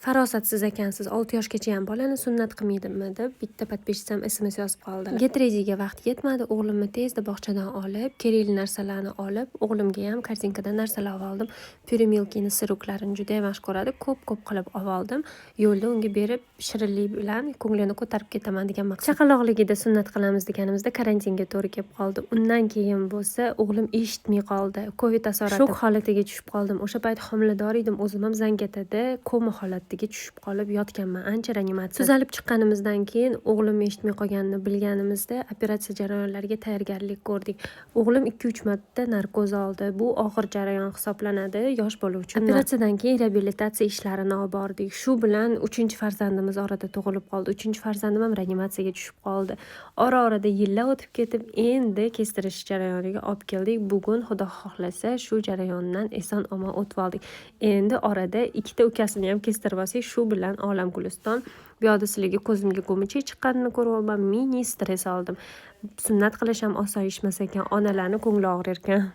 farosatsiz ekansiz, 6 yoshgacha ham bolani sunnat qilmaydimmi deb bitta подписчицам SMS yozib qoldi. Getreziga vaqt yetmadi, o'g'limni tezda bog'chadan olib, kerakli narsalarni olib, o'g'limga ham kartinkadan narsalar oldim. Pyurimilkini siruklarini juda yaxshi ko'radi, ko'p qilib oldim. Yo'lda unga berib, shirinlik bilan ko'nglini ko'tarib ketaman degan maqsad. Chaqaloqligida sunnat qilamiz deganimizda karantinga to'g'ri kelib qoldi. Undan keyin bo'lsa, o'g'lim eshitmay qoldi. Covid asorati shok holatiga tushib qoldim. O'sha payt homilador edim, o'zim ham Zangitada koma holatiga tushib qolib yotganman. Ancha reanimatsiya. Tuzalib chiqqanimizdan keyin o'g'lim eshitmay qolganini bilganimizda operatsiya jarayonlariga tayyorgarlik ko'rdik. O'g'lim 2-3 marta narkoz oldi. Bu og'ir jarayon hisoblanadi yosh bola uchun. Operatsiyadan keyin reabilitatsiya ishlarini olib bordik. Shu bilan 3-farzandimiz orada tug'ilib qoldi. 3-farzandim ham reanimatsiyaga tushib qoldi. Ora-orada yillar o'tib ketib, endi kestirish jarayoniga olib keldik. Bugun Xudo xohlasa shu jarayondan eson-omon o'tib oldik. Endi orada 2 ukasini ham kestirib olsak, shu bilan olam guliston. Bu yoqda sizlarga ko'zimga ko'michik chiqqanini ko'ryapman, mini stress oldim. Sunnat qilish ham oson ishmas ekan, onalarning ko'ngli og'rir ekan.